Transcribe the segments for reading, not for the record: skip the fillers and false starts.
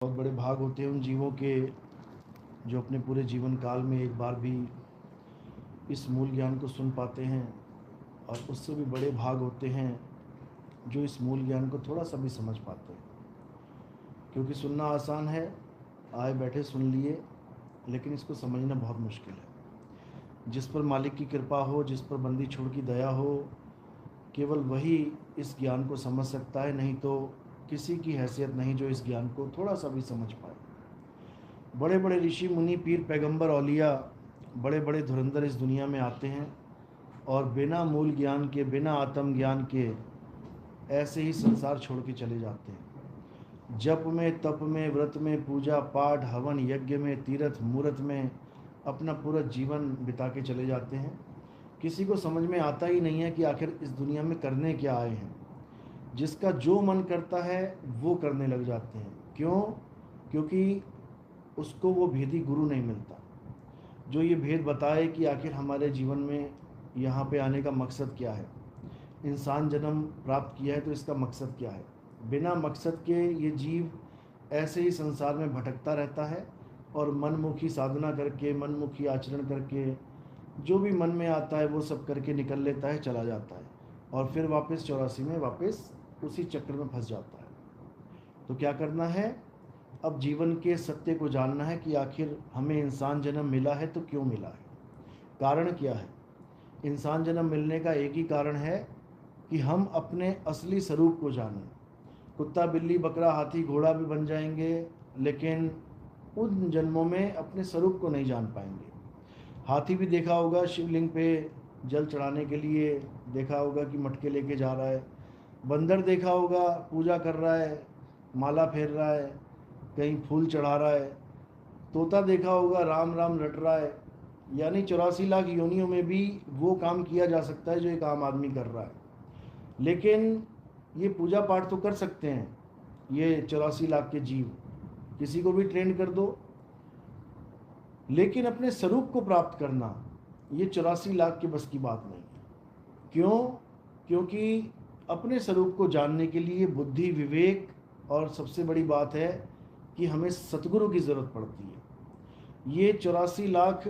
बहुत बड़े भाग होते हैं उन जीवों के जो अपने पूरे जीवन काल में एक बार भी इस मूल ज्ञान को सुन पाते हैं, और उससे भी बड़े भाग होते हैं जो इस मूल ज्ञान को थोड़ा सा भी समझ पाते हैं। क्योंकि सुनना आसान है, आए बैठे सुन लिए, लेकिन इसको समझना बहुत मुश्किल है। जिस पर मालिक की कृपा हो, जिस पर बंदी छोड़ की दया हो, केवल वही इस ज्ञान को समझ सकता है, नहीं तो किसी की हैसियत नहीं जो इस ज्ञान को थोड़ा सा भी समझ पाए। बड़े बड़े ऋषि मुनि, पीर, पैगंबर, औलिया, बड़े बड़े धुरंधर इस दुनिया में आते हैं और बिना मूल ज्ञान के, बिना आत्म ज्ञान के ऐसे ही संसार छोड़ के चले जाते हैं। जप में, तप में, व्रत में, पूजा पाठ, हवन यज्ञ में, तीर्थ मूर्त में अपना पूरा जीवन बिता के चले जाते हैं। किसी को समझ में आता ही नहीं है कि आखिर इस दुनिया में करने क्या आए हैं। जिसका जो मन करता है वो करने लग जाते हैं। क्यों? क्योंकि उसको वो भेदी गुरु नहीं मिलता जो ये भेद बताए कि आखिर हमारे जीवन में यहाँ पे आने का मकसद क्या है। इंसान जन्म प्राप्त किया है तो इसका मकसद क्या है। बिना मकसद के ये जीव ऐसे ही संसार में भटकता रहता है और मनमुखी साधना करके, मनमुखी आचरण करके, जो भी मन में आता है वो सब करके निकल लेता है, चला जाता है, और फिर वापस 84 में वापस उसी चक्र में फंस जाता है। तो क्या करना है? अब जीवन के सत्य को जानना है कि आखिर हमें इंसान जन्म मिला है तो क्यों मिला है, कारण क्या है। इंसान जन्म मिलने का एक ही कारण है कि हम अपने असली स्वरूप को जानें। कुत्ता, बिल्ली, बकरा, हाथी, घोड़ा भी बन जाएंगे, लेकिन उन जन्मों में अपने स्वरूप को नहीं जान पाएंगे। हाथी भी देखा होगा शिवलिंग पे जल चढ़ाने के लिए, देखा होगा कि मटके लेके जा रहा है। बंदर देखा होगा पूजा कर रहा है, माला फेर रहा है, कहीं फूल चढ़ा रहा है। तोता देखा होगा राम राम रट रहा है। यानी 84 लाख योनियों में भी वो काम किया जा सकता है जो एक आम आदमी कर रहा है। लेकिन ये पूजा पाठ तो कर सकते हैं ये 84 लाख के जीव, किसी को भी ट्रेन कर दो। लेकिन अपने स्वरूप को प्राप्त करना ये 84 लाख के बस की बात नहीं है। क्यों? क्योंकि अपने स्वरूप को जानने के लिए बुद्धि, विवेक, और सबसे बड़ी बात है कि हमें सतगुरु की ज़रूरत पड़ती है। ये 84 लाख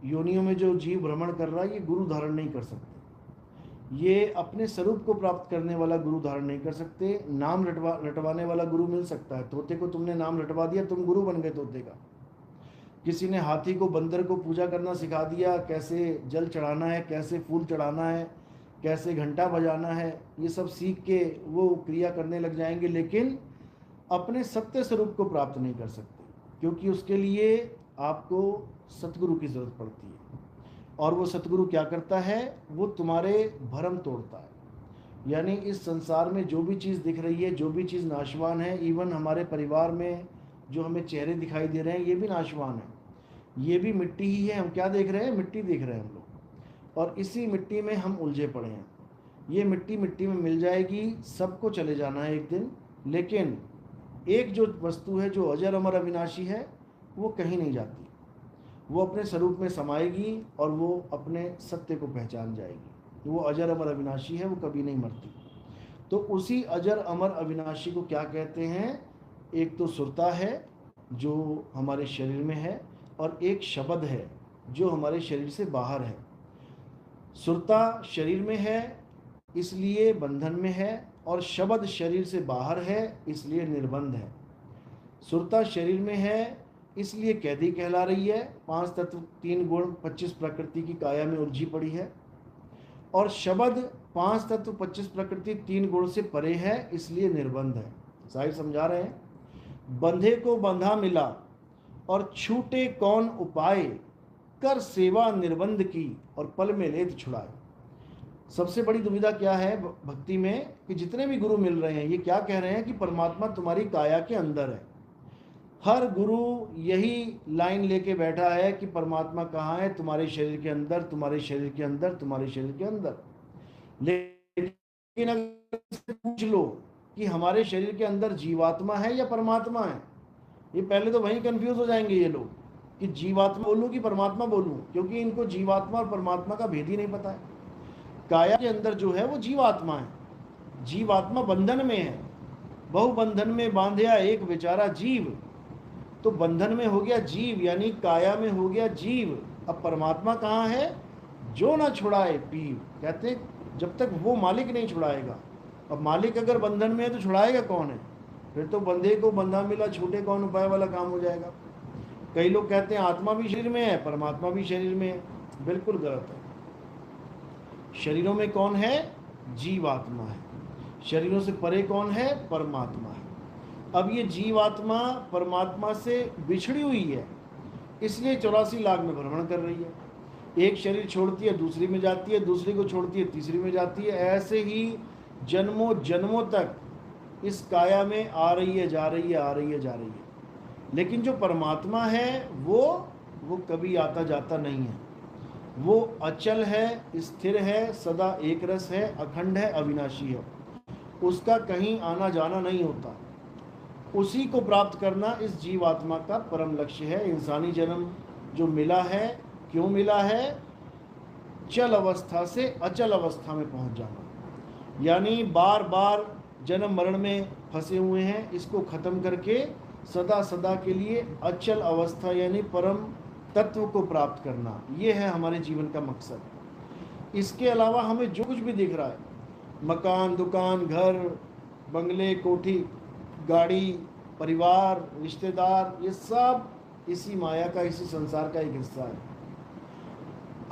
योनियों में जो जीव भ्रमण कर रहा है ये गुरु धारण नहीं कर सकते। ये अपने स्वरूप को प्राप्त करने वाला गुरु धारण नहीं कर सकते। नाम रटवाने वाला गुरु मिल सकता है। तोते को तुमने नाम रटवा दिया, तुम गुरु बन गए तोते का। किसी ने हाथी को, बंदर को पूजा करना सिखा दिया, कैसे जल चढ़ाना है, कैसे फूल चढ़ाना है, कैसे घंटा बजाना है, ये सब सीख के वो क्रिया करने लग जाएंगे, लेकिन अपने सत्य स्वरूप को प्राप्त नहीं कर सकते। क्योंकि उसके लिए आपको सतगुरु की ज़रूरत पड़ती है। और वो सतगुरु क्या करता है? वो तुम्हारे भरम तोड़ता है। यानी इस संसार में जो भी चीज़ दिख रही है, जो भी चीज़ नाशवान है, इवन हमारे परिवार में जो हमें चेहरे दिखाई दे रहे हैं ये भी नाशवान है। ये भी मिट्टी ही है। हम क्या देख रहे हैं? मिट्टी देख रहे हैं हम लोग, और इसी मिट्टी में हम उलझे पड़े हैं। ये मिट्टी मिट्टी में मिल जाएगी, सबको चले जाना है एक दिन। लेकिन एक जो वस्तु है जो अजर अमर अविनाशी है वो कहीं नहीं जाती। वो अपने स्वरूप में समाएगी और वो अपने सत्य को पहचान जाएगी। वो अजर अमर अविनाशी है, वो कभी नहीं मरती। तो उसी अजर अमर अविनाशी को क्या कहते हैं? एक तो सुरता है जो हमारे शरीर में है, और एक शब्द है जो हमारे शरीर से बाहर है। सुरता शरीर में है इसलिए बंधन में है, और शब्द शरीर से बाहर है इसलिए निर्बंध है। सुरता शरीर में है इसलिए कैदी कहला रही है, 5 तत्व 3 गुण 25 प्रकृति की काया में उलझी पड़ी है। और शब्द 5 तत्व 25 प्रकृति 3 गुण से परे है इसलिए निर्बंध है। साहिब समझा रहे हैं, बंधे को बंधा मिला और छूटे कौन उपाय, कर सेवा निर्बंध की और पल में लेत छुड़ाए। सबसे बड़ी दुविधा क्या है भक्ति में कि जितने भी गुरु मिल रहे हैं ये क्या कह रहे हैं कि परमात्मा तुम्हारी काया के अंदर है। हर गुरु यही लाइन लेके बैठा है कि परमात्मा कहाँ है? तुम्हारे शरीर के अंदर, तुम्हारे शरीर के अंदर, तुम्हारे शरीर के अंदर। लेकिन अगर पूछ लो कि हमारे शरीर के अंदर जीवात्मा है या परमात्मा है, ये पहले तो वहीं कंफ्यूज हो जाएंगे ये लोग कि जीवात्मा बोलूं कि परमात्मा बोलूं, क्योंकि इनको जीवात्मा और परमात्मा का भेद ही नहीं पता है। काया के अंदर जो है वो जीवात्मा है। जीवात्मा बंधन में है, बहु बंधन में बांधिया एक बेचारा जीव। तो बंधन में हो गया जीव, यानी काया में हो गया जीव। अब परमात्मा कहाँ है? जो ना छुड़ाए पीव। कहते जब तक वो मालिक नहीं छुड़ाएगा। अब मालिक अगर बंधन में है तो छुड़ाएगा कौन है? फिर तो बंधे को बंधा मिला छूटे कौन उपाय वाला काम हो जाएगा। कई लोग कहते हैं आत्मा भी शरीर में है, परमात्मा भी शरीर में है। बिल्कुल गलत है। शरीरों में कौन है? जीवात्मा है। शरीरों से परे कौन है? परमात्मा है। अब ये जीवात्मा परमात्मा से बिछड़ी हुई है, इसलिए 84 लाख में भ्रमण कर रही है। एक शरीर छोड़ती है दूसरी में जाती है, दूसरी को छोड़ती है तीसरी में जाती है। ऐसे ही जन्मों जन्मों तक इस काया में आ रही है, जा रही है, आ रही है, जा रही है। लेकिन जो परमात्मा है वो कभी आता जाता नहीं है। वो अचल है, स्थिर है, सदा एक रस है, अखंड है, अविनाशी है। उसका कहीं आना जाना नहीं होता। उसी को प्राप्त करना इस जीवात्मा का परम लक्ष्य है। इंसानी जन्म जो मिला है, क्यों मिला है? चल अवस्था से अचल अवस्था में पहुंच जाना, यानी बार बार जन्म मरण में फंसे हुए हैं, इसको खत्म करके सदा सदा के लिए अचल अवस्था यानी परम तत्व को प्राप्त करना, ये है हमारे जीवन का मकसद। इसके अलावा हमें जो कुछ भी दिख रहा है, मकान, दुकान, घर, बंगले, कोठी, गाड़ी, परिवार, रिश्तेदार, ये सब इसी माया का, इसी संसार का एक हिस्सा है।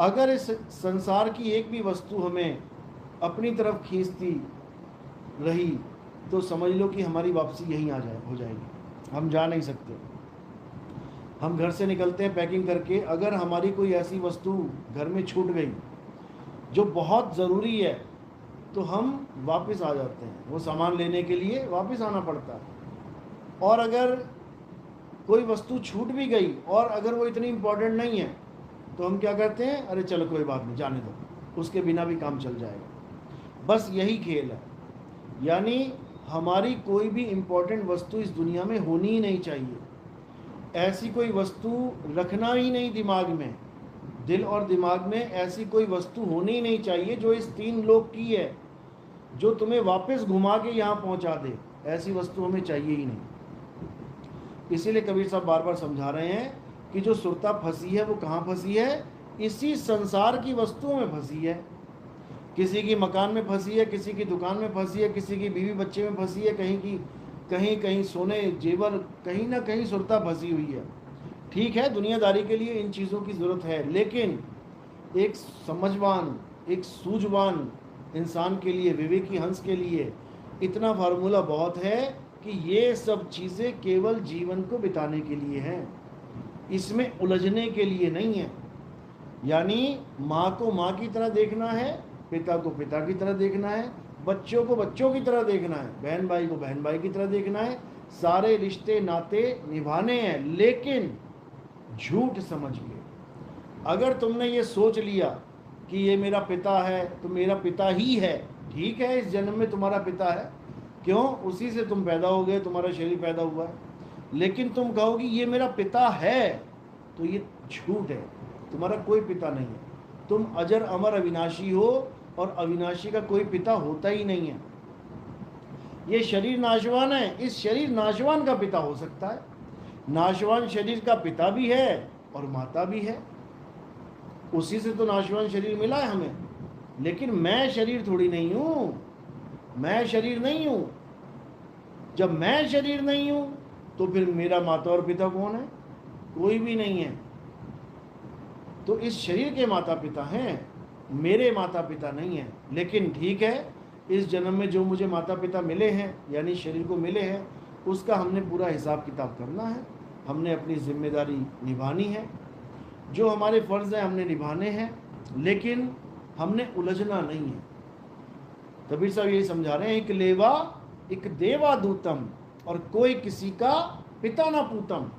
अगर इस संसार की एक भी वस्तु हमें अपनी तरफ खींचती रही तो समझ लो कि हमारी वापसी यहीं हो जाएगी। हम जा नहीं सकते। हम घर से निकलते हैं पैकिंग करके, अगर हमारी कोई ऐसी वस्तु घर में छूट गई जो बहुत ज़रूरी है तो हम वापस आ जाते हैं। वो सामान लेने के लिए वापस आना पड़ता है। और अगर कोई वस्तु छूट भी गई और अगर वो इतनी इम्पोर्टेंट नहीं है तो हम क्या करते हैं? अरे चलो कोई बात नहीं, जाने दो, उसके बिना भी काम चल जाएगा। बस यही खेल है। यानी हमारी कोई भी इम्पोर्टेंट वस्तु इस दुनिया में होनी ही नहीं चाहिए। ऐसी कोई वस्तु रखना ही नहीं दिमाग में, दिल और दिमाग में ऐसी कोई वस्तु होनी ही नहीं चाहिए जो इस 3 लोक की है, जो तुम्हें वापस घुमा के यहाँ पहुँचा दे। ऐसी वस्तु हमें चाहिए ही नहीं। इसीलिए कबीर साहब बार बार समझा रहे हैं कि जो सुरता फंसी है वो कहाँ फंसी है? इसी संसार की वस्तुओं में फंसी है। किसी की मकान में फंसी है, किसी की दुकान में फंसी है, किसी की बीवी बच्चे में फंसी है, कहीं सोने जेवर, कहीं ना कहीं सुरता फंसी हुई है। ठीक है, दुनियादारी के लिए इन चीज़ों की ज़रूरत है, लेकिन एक समझवान, एक सूझवान इंसान के लिए, विवेकी हंस के लिए इतना फार्मूला बहुत है कि ये सब चीज़ें केवल जीवन को बिताने के लिए हैं, इसमें उलझने के लिए नहीं है। यानी माँ को माँ की तरह देखना है, पिता को पिता की तरह देखना है, बच्चों को बच्चों की तरह देखना है, बहन भाई को बहन भाई की तरह देखना है। सारे रिश्ते नाते निभाने हैं, लेकिन झूठ समझिए। अगर तुमने ये सोच लिया कि ये मेरा पिता है तो मेरा पिता ही है, ठीक है, इस जन्म में तुम्हारा पिता है, क्यों? उसी से तुम पैदा हो गए, तुम्हारा शरीर पैदा हुआ है। लेकिन तुम कहोगे ये मेरा पिता है, तो ये झूठ है। तुम्हारा कोई पिता नहीं है। तुम अजर अमर अविनाशी हो, और अविनाशी का कोई पिता होता ही नहीं है। ये शरीर नाशवान है, इस शरीर नाशवान का पिता हो सकता है। नाशवान शरीर का पिता भी है और माता भी है, उसी से तो नाशवान शरीर मिला है हमें। लेकिन मैं शरीर थोड़ी नहीं हूँ, मैं शरीर नहीं हूँ। जब मैं शरीर नहीं हूँ तो फिर मेरा माता और पिता कौन है? कोई भी नहीं है। तो इस शरीर के माता पिता हैं, मेरे माता पिता नहीं हैं। लेकिन ठीक है, इस जन्म में जो मुझे माता पिता मिले हैं, यानी शरीर को मिले हैं, उसका हमने पूरा हिसाब किताब करना है। हमने अपनी जिम्मेदारी निभानी है, जो हमारे फ़र्ज़ हैं हमने निभाने हैं, लेकिन हमने उलझना नहीं है। कबीर साहब यही समझा रहे हैं, एक लेवा एक देवा दूतम, और कोई किसी का पिता ना पूतम।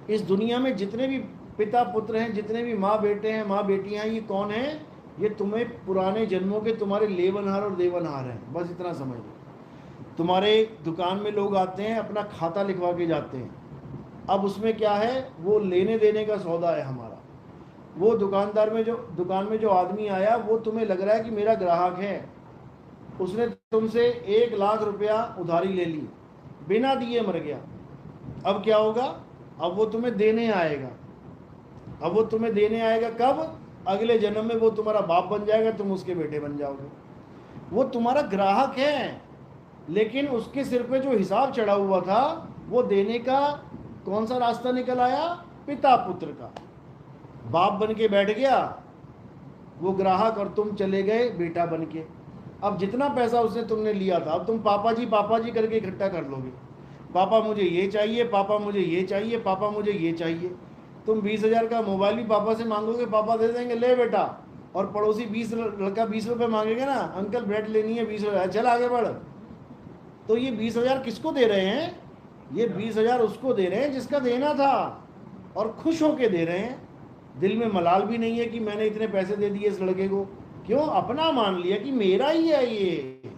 इस दुनिया में जितने भी पिता पुत्र हैं, जितने भी माँ बेटे हैं, माँ बेटियां हैं, ये कौन हैं? ये तुम्हें पुराने जन्मों के तुम्हारे लेवनहार और देवनहार हैं। बस इतना समझ लो। तुम्हारे दुकान में लोग आते हैं, अपना खाता लिखवा के जाते हैं। अब उसमें क्या है? वो लेने देने का सौदा है हमारा। वो दुकान में जो आदमी आया, वो तुम्हें लग रहा है कि मेरा ग्राहक है, उसने तुमसे 1 लाख रुपया उधारी ले ली, बिना दिए मर गया, अब क्या होगा? अब वो तुम्हें देने आएगा। अब वो तुम्हें देने आएगा कब? अगले जन्म में वो तुम्हारा बाप बन जाएगा, तुम उसके बेटे बन जाओगे। वो तुम्हारा ग्राहक है, लेकिन उसके सिर पे जो हिसाब चढ़ा हुआ था वो देने का कौन सा रास्ता निकल आया? पिता पुत्र का। बाप बन के बैठ गया वो ग्राहक, और तुम चले गए बेटा बन के। अब जितना पैसा उसने तुमने लिया था, अब तुम पापा जी करके इकट्ठा कर लोगे। पापा मुझे ये चाहिए, पापा मुझे ये चाहिए, पापा मुझे ये चाहिए। तुम 20,000 का मोबाइल भी पापा से मांगोगे, पापा दे देंगे, ले बेटा। और पड़ोसी लड़का 20 रुपये मांगेगा ना, अंकल ब्रेड लेनी है 20 रुपये, चल आगे बढ़। तो ये 20,000 किसको दे रहे हैं? ये 20,000 उसको दे रहे हैं जिसका देना था, और खुश होके दे रहे हैं। दिल में मलाल भी नहीं है कि मैंने इतने पैसे दे दिए इस लड़के को। क्यों? अपना मान लिया कि मेरा ही है ये।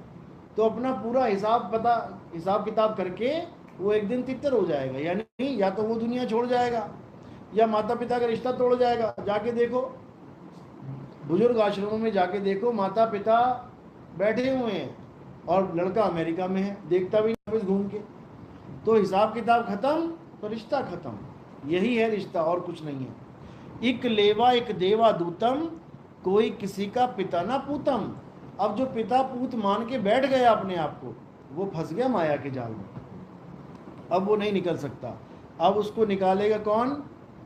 तो अपना पूरा हिसाब किताब करके वो एक दिन तितर हो जाएगा, यानी या तो वो दुनिया छोड़ जाएगा या माता पिता का रिश्ता तोड़ जाएगा। जाके देखो बुजुर्ग आश्रमों में, जाके देखो माता पिता बैठे हुए हैं और लड़का अमेरिका में है, देखता भी नहीं घूम के। तो हिसाब किताब खत्म तो रिश्ता खत्म। यही है रिश्ता, और कुछ नहीं है। इक लेवा इक देवा दूतम, कोई किसी का पिता ना पूतम। अब जो पिता पूत मान के बैठ गया अपने आप को, वो फंस गया माया के जाल में। अब वो नहीं निकल सकता। अब उसको निकालेगा कौन?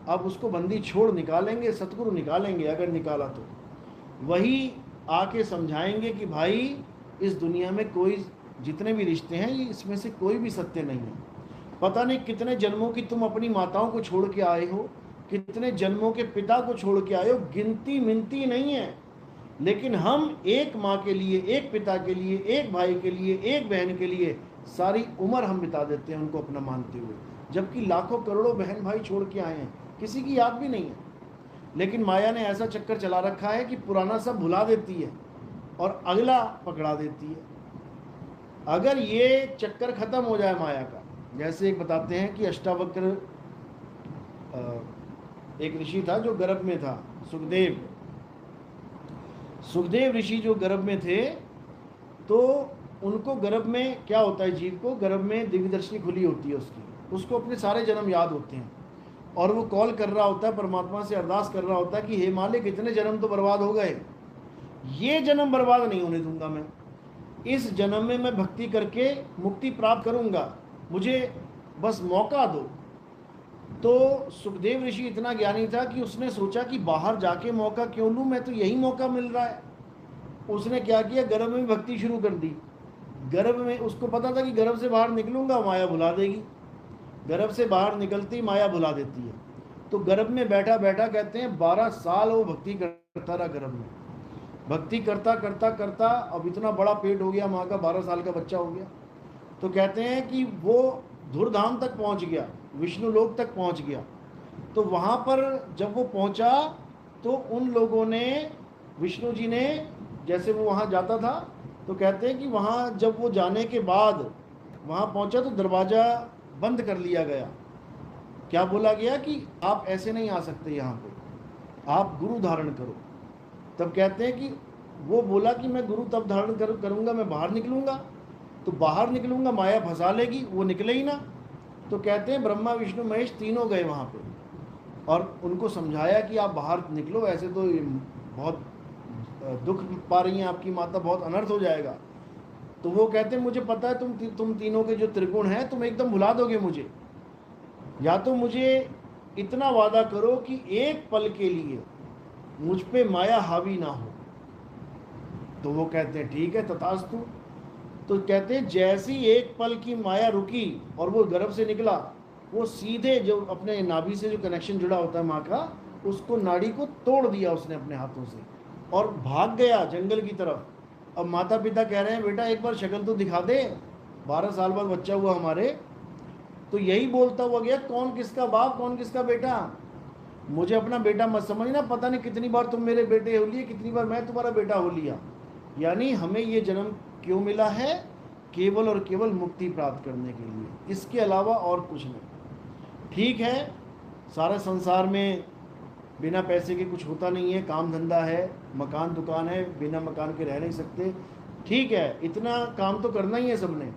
अब उसको बंदी छोड़ निकालेंगे, सतगुरु निकालेंगे, अगर निकाला तो। वही आके समझाएंगे कि भाई इस दुनिया में कोई, जितने भी रिश्ते हैं ये, इसमें से कोई भी सत्य नहीं है। पता नहीं कितने जन्मों की तुम अपनी माताओं को छोड़ के आए हो, कितने जन्मों के पिता को छोड़ के आए हो, गिनती मिनती नहीं है। लेकिन हम एक माँ के लिए, एक पिता के लिए, एक भाई के लिए, एक बहन के लिए सारी उम्र हम बिता देते हैं उनको अपना मानते हुए, जबकि लाखों करोड़ों बहन भाई छोड़ के आए हैं, किसी की याद भी नहीं है। लेकिन माया ने ऐसा चक्कर चला रखा है कि पुराना सब भुला देती है और अगला पकड़ा देती है। अगर ये चक्कर खत्म हो जाए माया का, जैसे एक बताते हैं कि अष्टावक्र एक ऋषि था जो गर्भ में था, सुखदेव ऋषि जो गर्भ में थे, तो उनको गर्भ में क्या होता है, जीव को गर्भ में दिव्यदर्शनी खुली होती है उसको अपने सारे जन्म याद होते हैं, और वो कॉल कर रहा होता है परमात्मा से, अरदास कर रहा होता है कि हे मालिक इतने जन्म तो बर्बाद हो गए, ये जन्म बर्बाद नहीं होने दूंगा मैं। इस जन्म में मैं भक्ति करके मुक्ति प्राप्त करूंगा, मुझे बस मौका दो। तो सुखदेव ऋषि इतना ज्ञानी था कि उसने सोचा कि बाहर जाके मौका क्यों लूं, मैं तो यही मौका मिल रहा है। उसने क्या किया, गर्भ में भक्ति शुरू कर दी। गर्भ में उसको पता था कि गर्भ से बाहर निकलूंगा माया भुला देगी, गर्भ से बाहर निकलती माया भुला देती है। तो गर्भ में बैठा बैठा कहते हैं 12 साल वो भक्ति करता रहा गर्भ में, भक्ति करता करता करता अब इतना बड़ा पेट हो गया माँ का, 12 साल का बच्चा हो गया। तो कहते हैं कि वो धुरधाम तक पहुँच गया, विष्णु लोक तक पहुँच गया। तो वहाँ पर जब वो पहुँचा तो उन लोगों ने, विष्णु जी ने, जैसे वो वहाँ जाता था, तो कहते हैं कि वहाँ जब वो जाने के बाद वहाँ पहुँचा तो दरवाज़ा बंद कर लिया गया। क्या बोला गया कि आप ऐसे नहीं आ सकते यहाँ पे, आप गुरु धारण करो। तब कहते हैं कि वो बोला कि मैं गुरु तब धारण करूँगा मैं बाहर निकलूँगा, तो बाहर निकलूँगा माया फंसा लेगी, वो निकले ही ना। तो कहते हैं ब्रह्मा विष्णु महेश तीनों गए वहाँ पे और उनको समझाया कि आप बाहर निकलो, ऐसे तो बहुत दुख पा रही हैं आपकी माता, बहुत अनर्थ हो जाएगा। तो वो कहते हैं मुझे पता है तुम तीनों के जो त्रिगुण हैं तुम एकदम भुला दोगे मुझे, या तो मुझे इतना वादा करो कि एक पल के लिए मुझ पे माया हावी ना हो। तो वो कहते हैं ठीक है तथास्तु। तो कहते हैं जैसी एक पल की माया रुकी और वो गर्भ से निकला, वो सीधे जो अपने नाभि से जो कनेक्शन जुड़ा होता है माँ का, उसको नाड़ी को तोड़ दिया उसने अपने हाथों से और भाग गया जंगल की तरफ। अब माता पिता कह रहे हैं बेटा एक बार शक्ल तो दिखा दे, 12 साल बाद बच्चा हुआ हमारे। तो यही बोलता हुआ गया कौन किसका बाप कौन किसका बेटा, मुझे अपना बेटा मत समझना, पता नहीं कितनी बार तुम मेरे बेटे हो लिए, कितनी बार मैं तुम्हारा बेटा हो लिया। यानी हमें ये जन्म क्यों मिला है, केवल और केवल मुक्ति प्राप्त करने के लिए, इसके अलावा और कुछ नहीं। ठीक है, सारा संसार में बिना पैसे के कुछ होता नहीं है, काम धंधा है, मकान दुकान है, बिना मकान के रह नहीं सकते, ठीक है, इतना काम तो करना ही है सबने,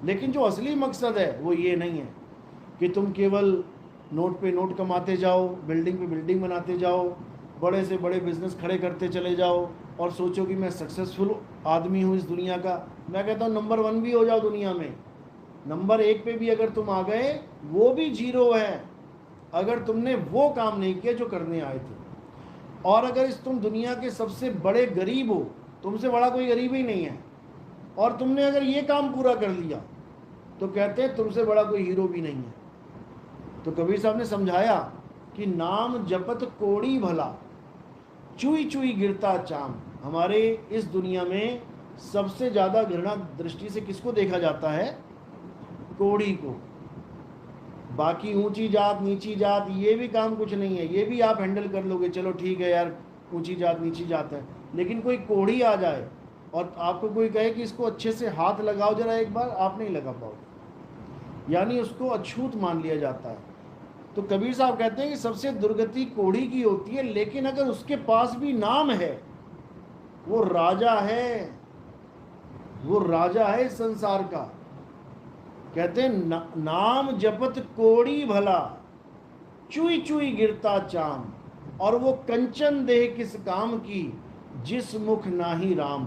लेकिन जो असली मकसद है वो ये नहीं है कि तुम केवल नोट पे नोट कमाते जाओ, बिल्डिंग पे बिल्डिंग बनाते जाओ, बड़े से बड़े बिजनेस खड़े करते चले जाओ और सोचो कि मैं सक्सेसफुल आदमी हूँ इस दुनिया का। मैं कहता हूँ नंबर 1 भी हो जाओ दुनिया में, नंबर 1 पे भी अगर तुम आ गए वो भी जीरो है, अगर तुमने वो काम नहीं किया जो करने आए थे। और अगर इस तुम दुनिया के सबसे बड़े गरीब हो, तुमसे बड़ा कोई गरीब ही नहीं है, और तुमने अगर ये काम पूरा कर लिया तो कहते हैं तुमसे बड़ा कोई हीरो भी नहीं है। तो कबीर साहब ने समझाया कि नाम जपत कोड़ी भला, चुई चुई गिरता चाम। हमारे इस दुनिया में सबसे ज़्यादा घृणा दृष्टि से किसको देखा जाता है? कोड़ी को। बाकी ऊंची जात नीची जात ये भी काम कुछ नहीं है, ये भी आप हैंडल कर लोगे, चलो ठीक है यार, ऊंची जात नीची जात है। लेकिन कोई कोड़ी आ जाए और आपको कोई कहे कि इसको अच्छे से हाथ लगाओ जरा एक बार, आप नहीं लगा पाओगे, यानी उसको अछूत मान लिया जाता है। तो कबीर साहब कहते हैं कि सबसे दुर्गति कोढ़ी की होती है, लेकिन अगर उसके पास भी नाम है, वो राजा है, वो राजा है इस संसार का। कहते हैं नाम जपत कोड़ी भला, चुई चुई गिरता चाम, और वो कंचन देह किस काम की, जिस मुख नाही राम।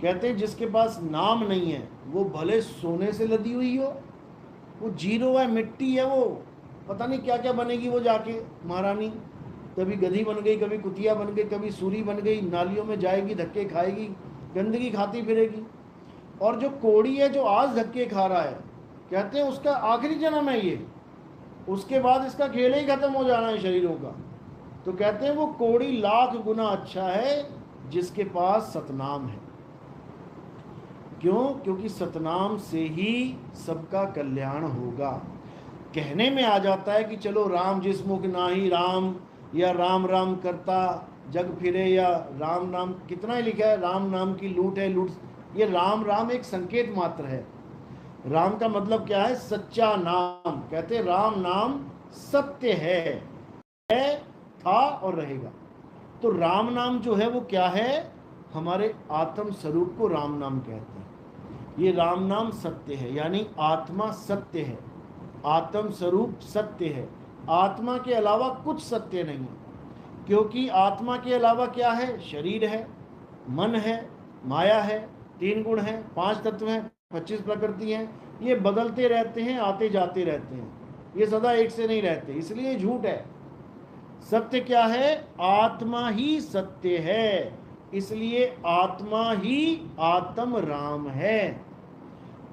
कहते हैं जिसके पास नाम नहीं है वो भले सोने से लदी हुई हो, वो जीरो है, मिट्टी है, वो पता नहीं क्या क्या बनेगी वो जाके महारानी, कभी गधी बन गई, कभी कुतिया बन गई, कभी सूरी बन गई, नालियों में जाएगी, धक्के खाएगी, गंदगी खाती फिरेगी। और जो कोड़ी है जो आज धक्के खा रहा है, कहते हैं उसका आखिरी जन्म है ये, उसके बाद इसका खेल ही खत्म हो जाना है शरीरों का। तो कहते हैं वो कोड़ी लाख गुना अच्छा है जिसके पास सतनाम है। क्यों? क्योंकि सतनाम से ही सबका कल्याण होगा। कहने में आ जाता है कि चलो राम जिस मुख नाही राम, या राम राम करता जग फिरे, या राम नाम, कितना ही लिखा है, राम नाम की लूट है लूट। ये राम राम एक संकेत मात्र है। राम का मतलब क्या है? सच्चा नाम। कहते राम नाम सत्य है, था और रहेगा। तो राम नाम जो है वो क्या है? हमारे आत्म स्वरूप को राम नाम कहते हैं। ये राम नाम सत्य है, यानी आत्मा सत्य है, आत्म स्वरूप सत्य है। आत्मा के अलावा कुछ सत्य नहीं है, क्योंकि आत्मा के अलावा क्या है? शरीर है, मन है, माया है, 3 गुण है, 5 तत्व हैं, 25 प्रकृति हैं। ये बदलते रहते हैं, आते जाते रहते हैं, ये सदा एक से नहीं रहते, इसलिए झूठ है। सत्य क्या है? आत्मा ही सत्य है, इसलिए आत्मा ही आत्म राम है।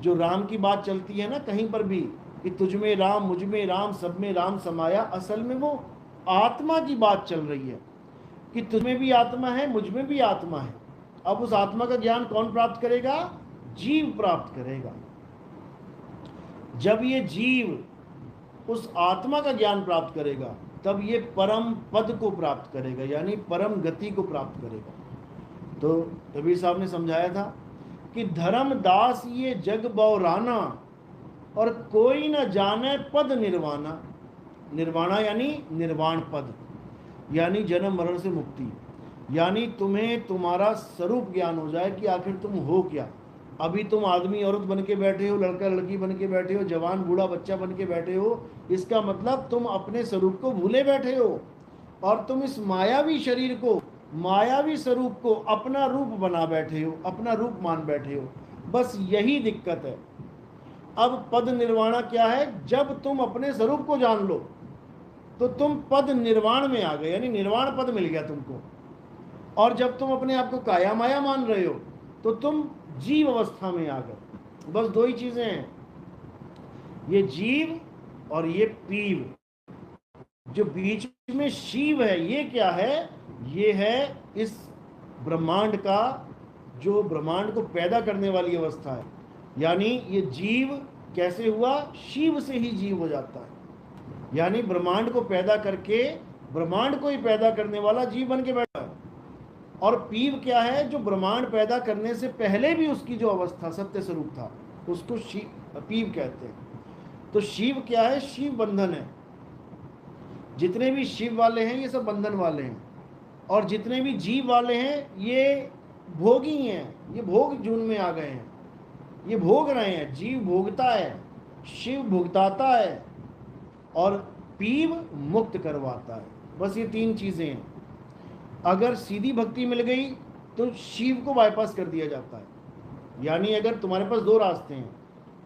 जो राम की बात चलती है ना कहीं पर भी, कि तुझ में राम, मुझ में राम, सब में राम समाया, असल में वो आत्मा की बात चल रही है कि तुझ में भी आत्मा है, मुझ में भी आत्मा है। अब उस आत्मा का ज्ञान कौन प्राप्त करेगा? जीव प्राप्त करेगा। जब ये जीव उस आत्मा का ज्ञान प्राप्त करेगा तब ये परम पद को प्राप्त करेगा, यानी परम गति को प्राप्त करेगा। तो कबीर साहब ने समझाया था कि धर्म दास ये जग बौराना, और कोई न जाने पद निर्वाणा। निर्वाणा यानी निर्वाण पद, यानी जन्म मरण से मुक्ति। यानी तुम्हें तुम्हारा स्वरूप ज्ञान हो जाए कि आखिर तुम हो क्या। अभी तुम आदमी औरत बन के बैठे हो, लड़का लड़की बन के बैठे हो, जवान बूढ़ा बच्चा बन के बैठे हो, इसका मतलब तुम अपने स्वरूप को भूले बैठे हो, और तुम इस मायावी शरीर को, मायावी स्वरूप को अपना रूप बना बैठे हो, अपना रूप मान बैठे हो। बस यही दिक्कत है। अब पद निर्वाणा क्या है? जब तुम अपने स्वरूप को जान लो तो तुम पद निर्वाण में आ गए, यानी निर्वाण पद मिल गया तुमको। और जब तुम अपने आप को काया माया मान रहे हो तो तुम जीव अवस्था में आ गए। बस 2 ही चीजें हैं, ये जीव और ये पीव। जो बीच में शिव है, ये क्या है? ये है इस ब्रह्मांड का, जो ब्रह्मांड को पैदा करने वाली अवस्था है। यानी ये जीव कैसे हुआ? शिव से ही जीव हो जाता है, यानी ब्रह्मांड को पैदा करके ब्रह्मांड को ही पैदा करने वाला जीव बन के बैठा है। और पीव क्या है? जो ब्रह्मांड पैदा करने से पहले भी उसकी जो अवस्था सत्य स्वरूप था, उसको शिव पीव कहते हैं। तो शिव क्या है? शिव बंधन है। जितने भी शिव वाले हैं ये सब बंधन वाले हैं, और जितने भी जीव वाले हैं ये भोगी हैं, ये भोग जून में आ गए हैं, ये भोग रहे हैं। जीव भोगता है, शिव भुगताता है, और पीव मुक्त करवाता है। बस ये तीन चीजें हैं। अगर सीधी भक्ति मिल गई तो शिव को बाईपास कर दिया जाता है। यानी अगर तुम्हारे पास दो रास्ते हैं,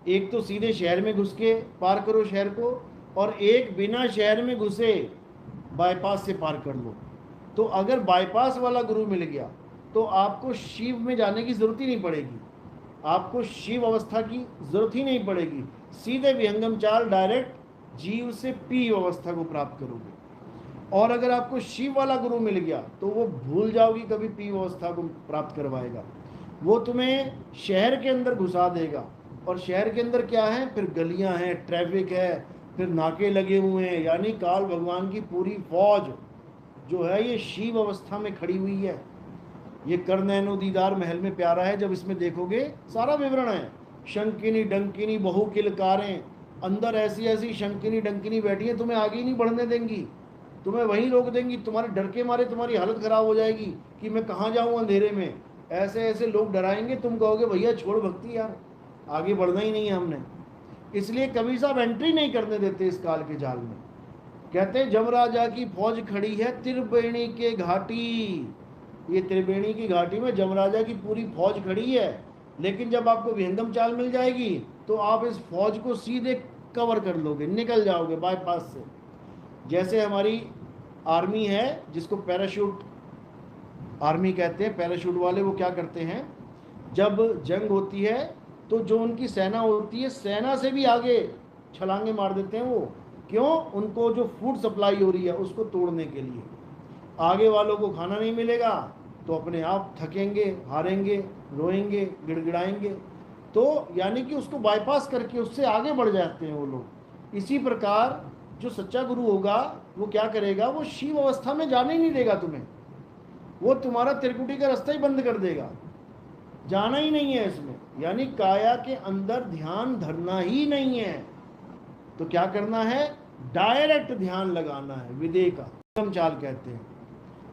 एक तो सीधे शहर में घुस के पार करो शहर को, और एक बिना शहर में घुसे बाईपास से पार कर लो। तो अगर बाईपास वाला गुरु मिल गया तो आपको शिव में जाने की जरूरत ही नहीं पड़ेगी, आपको शिव अवस्था की जरूरत ही नहीं पड़ेगी। सीधे विहंगम चाल डायरेक्ट जीव से पी अवस्था को प्राप्त करोगे। और अगर आपको शिव वाला गुरु मिल गया तो वो भूल जाओगी कभी पी अवस्था को प्राप्त करवाएगा। वो तुम्हें शहर के अंदर घुसा देगा, और शहर के अंदर क्या है, फिर गलियां हैं, ट्रैफिक है, फिर नाके लगे हुए हैं। यानी काल भगवान की पूरी फौज जो है ये शिव अवस्था में खड़ी हुई है। ये करनैनो दीदार महल में प्यारा है, जब इसमें देखोगे सारा विवरण है। शंकिनी डंकिनी बहु किलकारें, अंदर ऐसी ऐसी शंकिनी डंकिनी बैठी है, तुम्हें आगे ही नहीं बढ़ने देंगी, तुम्हें वहीं रोक देंगी। तुम्हारे डर के मारे तुम्हारी हालत खराब हो जाएगी कि मैं कहाँ जाऊँ अंधेरे में। ऐसे ऐसे लोग डराएंगे, तुम कहोगे भैया छोड़ भक्ति यार, आगे बढ़ना ही नहीं है हमने। इसलिए कभी साहब एंट्री नहीं करने देते इस काल के जाल में। कहते हैं जमराजा की फौज खड़ी है त्रिवेणी के घाटी। ये त्रिवेणी की घाटी में जमराजा की पूरी फौज खड़ी है, लेकिन जब आपको विहंगम चाल मिल जाएगी तो आप इस फौज को सीधे कवर कर लोगे, निकल जाओगे बाईपास से। जैसे हमारी आर्मी है जिसको पैराशूट आर्मी कहते हैं, पैराशूट वाले वो क्या करते हैं, जब जंग होती है तो जो उनकी सेना होती है, सेना से भी आगे छलांगे मार देते हैं वो। क्यों? उनको जो फूड सप्लाई हो रही है उसको तोड़ने के लिए। आगे वालों को खाना नहीं मिलेगा तो अपने आप थकेंगे, हारेंगे, रोएंगे, गिड़गिड़ाएंगे। तो यानी कि उसको बाईपास करके उससे आगे बढ़ जाते हैं वो लोग। इसी प्रकार जो सच्चा गुरु होगा वो क्या करेगा, वो शिव अवस्था में जाने ही नहीं देगा तुम्हें। वो तुम्हारा त्रिकुटी का रास्ता ही बंद कर देगा, जाना ही नहीं है इसमें। यानी काया के अंदर ध्यान धरना ही नहीं है। तो क्या करना है, डायरेक्ट ध्यान लगाना है। विदे का विहंगम चाल कहते हैं।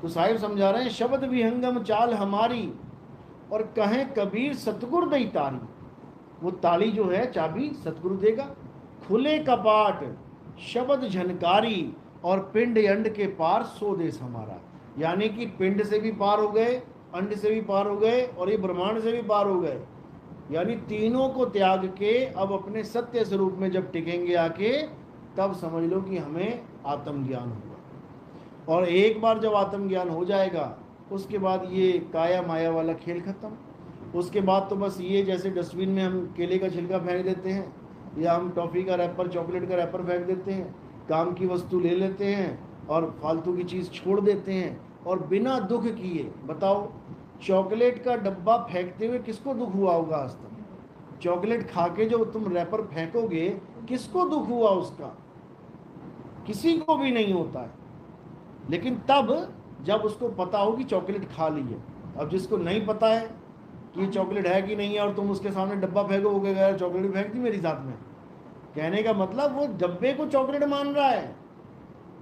तो साहिब समझा रहे हैं, शब्द विहंगम चाल हमारी, और कहें कबीर सतगुरु दई तारी। वो ताली जो है चाबी सतगुरु देगा। खुले कपाट शब्द झनकारी, और पिंड अंड के पार सो देश हमारा। यानी कि पिंड से भी पार हो गए, अंड से भी पार हो गए, और ये ब्रह्मांड से भी पार हो गए। यानी तीनों को त्याग के अब अपने सत्य स्वरूप में जब टिकेंगे आके, तब समझ लो कि हमें आत्मज्ञान हुआ। और एक बार जब आत्मज्ञान हो जाएगा उसके बाद ये काया माया वाला खेल खत्म। उसके बाद तो बस ये, जैसे डस्टबिन में हम केले का छिलका फेंक देते हैं, या हम टॉफ़ी का रैपर, चॉकलेट का रैपर फेंक देते हैं, काम की वस्तु ले लेते हैं और फालतू की चीज़ छोड़ देते हैं, और बिना दुख किए। बताओ, चॉकलेट का डब्बा फेंकते हुए किसको दुख हुआ होगा आज तक? चॉकलेट खा के जो तुम रैपर फेंकोगे, किसको दुख हुआ उसका? किसी को भी नहीं होता है। लेकिन तब जब उसको पता हो कि चॉकलेट खा ली है। अब जिसको नहीं पता है कि ये चॉकलेट है कि नहीं है, और तुम उसके सामने डब्बा फेंकोगे, यार चॉकलेट फेंक दी मेरी साथ में, कहने का मतलब वो डब्बे को चॉकलेट मान रहा है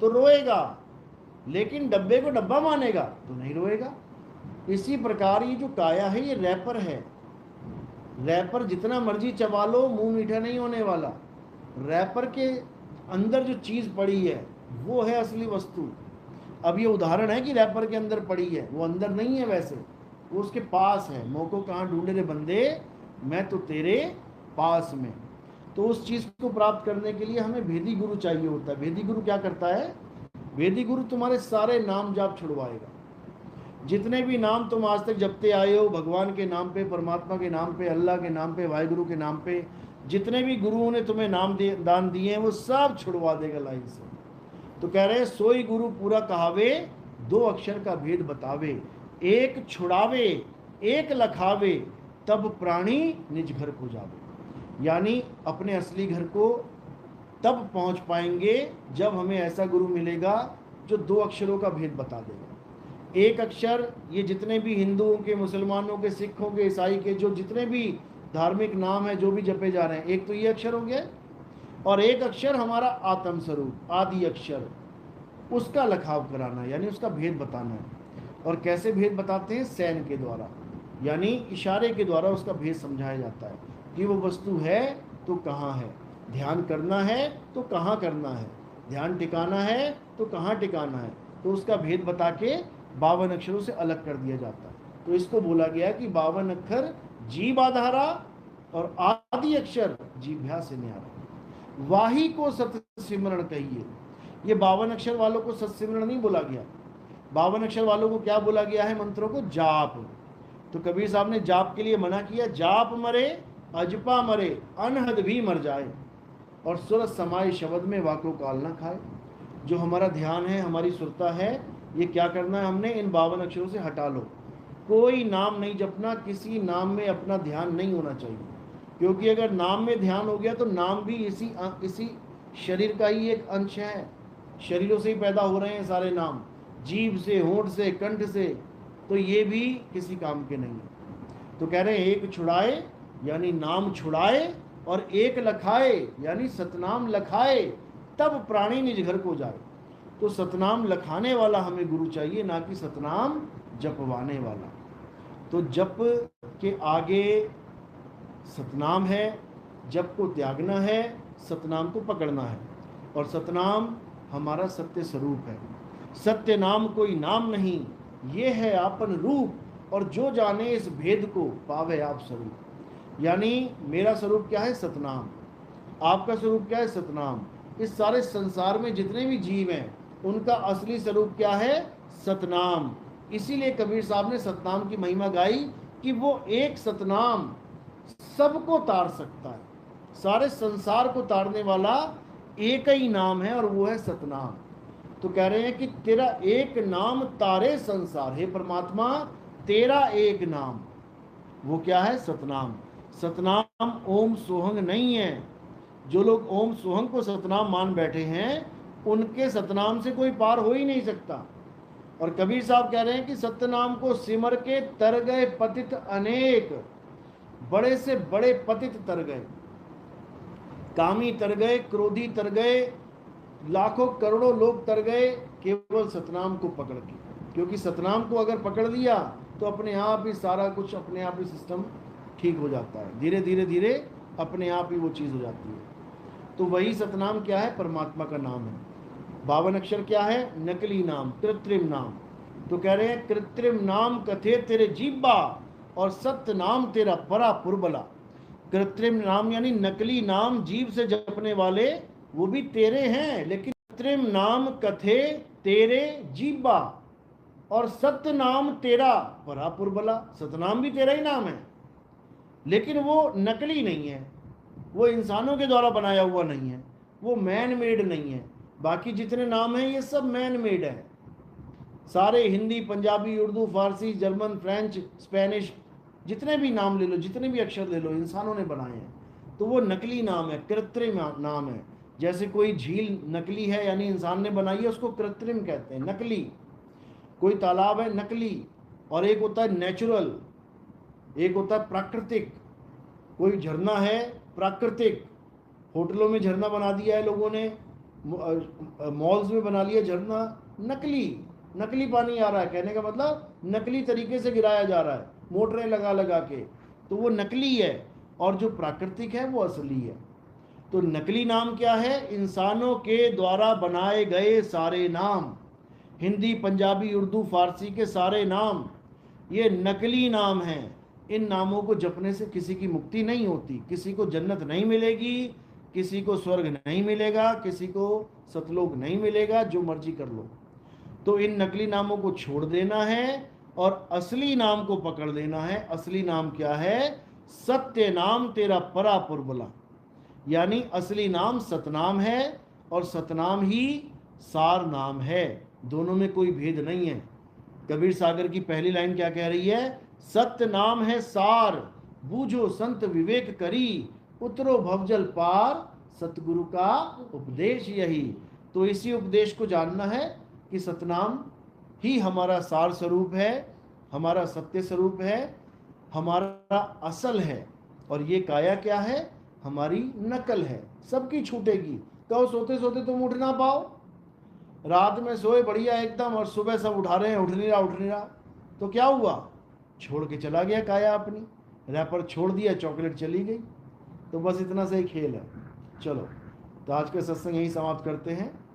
तो रोएगा, लेकिन डब्बे को डब्बा मानेगा तो नहीं रोएगा। इसी प्रकार ये जो काया है ये रैपर है। रैपर जितना मर्जी चबा लो, मुंह मीठा नहीं होने वाला। रैपर के अंदर जो चीज़ पड़ी है वो है असली वस्तु। अब ये उदाहरण है कि रैपर के अंदर पड़ी है, वो अंदर नहीं है, वैसे वो उसके पास है। मोको कहाँ ढूंढे रे बंदे, मैं तो तेरे पास में। तो उस चीज़ को प्राप्त करने के लिए हमें भेदी गुरु चाहिए होता है। भेदी गुरु क्या करता है? भेदी गुरु तुम्हारे सारे नाम जाप छुड़वाएगा। जितने भी नाम तुम आज तक जपते आए हो, भगवान के नाम पे, परमात्मा के नाम पे, अल्लाह के नाम पे, वाहिगुरु के नाम पे, जितने भी गुरुओं ने तुम्हें नाम दान दिए हैं, वो सब छुड़वा देगा लाइन से। तो कह रहे हैं, सोई गुरु पूरा कहावे, दो अक्षर का भेद बतावे, एक छुड़ावे एक लखावे, तब प्राणी निज घर को जावे। यानी अपने असली घर को तब पहुंच पाएंगे जब हमें ऐसा गुरु मिलेगा जो दो अक्षरों का भेद बता देगा। एक अक्षर, ये जितने भी हिंदुओं के, मुसलमानों के, सिखों के, ईसाई के जो जितने भी धार्मिक नाम है जो भी जपे जा रहे हैं, एक तो ये अक्षर हो गया, और एक अक्षर हमारा आत्म स्वरूप आदि अक्षर, उसका लखाव कराना, यानी उसका भेद बताना है। और कैसे भेद बताते हैं? सैन के द्वारा। यानी इशारे के द्वारा उसका भेद समझाया जाता है कि वो वस्तु है तो कहाँ है, ध्यान करना है तो कहाँ करना है, ध्यान टिकाना है तो कहाँ टिकाना है, तो उसका भेद बता के 52 अक्षरों से अलग कर दिया जाता है। तो इसको बोला गया कि 52 अक्षर जीव आधारा और आदि अक्षर जीभ्या से न्यारा, वाही को सत सिमरण कहिए। ये 52 अक्षर वालों को सत सिमरण नहीं बोला गया, 52 अक्षर वालों को क्या बोला गया है? मंत्रों को जाप। तो कबीर साहब ने जाप के लिए मना किया, जाप मरे अजपा मरे अनहद भी मर जाए, और सुरत समाये शब्द में वाको काल ना खाए। जो हमारा ध्यान है, हमारी सुरता है, ये क्या करना है? हमने इन 52 अक्षरों से हटा लो। कोई नाम नहीं जपना, किसी नाम में अपना ध्यान नहीं होना चाहिए, क्योंकि अगर नाम में ध्यान हो गया तो नाम भी इसी शरीर का ही एक अंश है। शरीरों से ही पैदा हो रहे हैं सारे नाम, जीभ से, होंठ से, कंठ से, तो ये भी किसी काम के नहीं है। तो कह रहे हैं एक छुड़ाए यानी नाम छुड़ाए, और एक लखाए यानी सतनाम लखाए, तब प्राणी निज घर को जाए। तो सतनाम लखाने वाला हमें गुरु चाहिए, ना कि सतनाम जपवाने वाला। तो जप के आगे सतनाम है, जप को त्यागना है, सतनाम को पकड़ना है, और सतनाम हमारा सत्य स्वरूप है। सत्य नाम कोई नाम नहीं, ये है आपन रूप, और जो जाने इस भेद को पावे आप स्वरूप। यानी मेरा स्वरूप क्या है? सतनाम। आपका स्वरूप क्या है? सतनाम। इस सारे संसार में जितने भी जीव हैं उनका असली स्वरूप क्या है? सतनाम। इसीलिए कबीर साहब ने सतनाम की महिमा गाई कि वो एक सतनाम सबको तार सकता है, सारे संसार को तारने वाला एक ही नाम है, और वो है सतनाम। तो कह रहे हैं कि तेरा एक नाम तारे संसार, हे परमात्मा तेरा एक नाम, वो क्या है? सतनाम। सतनाम ओम सोहंग नहीं है। जो लोग ओम सोहंग को सतनाम मान बैठे हैं, उनके सतनाम से कोई पार हो ही नहीं सकता। और कबीर साहब कह रहे हैं कि सतनाम को सिमर के तर गए पतित अनेक, बड़े से बड़े पतित तर गए, कामी तर गए, क्रोधी तर गए, लाखों करोड़ों लोग तर गए केवल सतनाम को पकड़ के। क्योंकि सतनाम को अगर पकड़ लिया तो अपने आप ही सारा कुछ, अपने आप ही सिस्टम ठीक हो जाता है, धीरे धीरे धीरे अपने आप ही वो चीज़ हो जाती है। तो वही सतनाम क्या है? परमात्मा का नाम है। 52 अक्षर क्या है? नकली नाम, कृत्रिम नाम। तो कह रहे हैं कृत्रिम नाम कथे तेरे जीब्बा, और सत्य नाम तेरा परा पुरबला। कृत्रिम नाम यानी नकली नाम जीव से जपने वाले वो भी तेरे हैं, लेकिन कृत्रिम नाम कथे तेरे जीब्बा, और सत्य नाम तेरा परा पुरबला। सतनाम भी तेरा ही नाम है, लेकिन वो नकली नहीं है, वो इंसानों के द्वारा बनाया हुआ नहीं है, वो मैन मेड नहीं है। बाकी जितने नाम हैं ये सब मैन मेड है। सारे हिंदी, पंजाबी, उर्दू, फारसी, जर्मन, फ्रेंच, स्पेनिश, जितने भी नाम ले लो, जितने भी अक्षर ले लो, इंसानों ने बनाए हैं। तो वो नकली नाम है, कृत्रिम नाम है। जैसे कोई झील नकली है यानी इंसान ने बनाई है, उसको कृत्रिम कहते हैं, नकली। कोई तालाब है, नकली। और एक होता है नेचुरल, एक होता है प्राकृतिक। कोई झरना है, प्राकृतिक। होटलों में झरना बना दिया है लोगों ने, मॉल्स में बना लिया झरना, नकली। नकली पानी आ रहा है, कहने का मतलब नकली तरीके से गिराया जा रहा है, मोटरें लगा लगा के, तो वो नकली है। और जो प्राकृतिक है वो असली है। तो नकली नाम क्या है? इंसानों के द्वारा बनाए गए सारे नाम, हिंदी, पंजाबी, उर्दू, फारसी के सारे नाम, ये नकली नाम हैं। इन नामों को जपने से किसी की मुक्ति नहीं होती, किसी को जन्नत नहीं मिलेगी, किसी को स्वर्ग नहीं मिलेगा, किसी को सतलोक नहीं मिलेगा, जो मर्जी कर लो। तो इन नकली नामों को छोड़ देना है और असली नाम को पकड़ लेना है। असली नाम क्या है? सत्य नाम तेरा परा पुरबला, यानी असली नाम सतनाम है, और सतनाम ही सार नाम है। दोनों में कोई भेद नहीं है। कबीर सागर की पहली लाइन क्या कह रही है? सत्य नाम है सार, बूझो संत विवेक करी, उतरो भवजल पार, सतगुरु का उपदेश यही। तो इसी उपदेश को जानना है कि सतनाम ही हमारा सार स्वरूप है, हमारा सत्य स्वरूप है, हमारा असल है। और ये काया क्या है? हमारी नकल है, सबकी छूटेगी। कहो सोते सोते तुम उठ ना पाओ, रात में सोए बढ़िया एकदम, और सुबह सब उठा रहे हैं, उठ नहीं रहा, तो क्या हुआ? छोड़ के चला गया काया अपनी, रैपर छोड़ दिया, चॉकलेट चली गई। तो बस इतना सा ही खेल है। चलो, तो आज का सत्संग यही समाप्त करते हैं।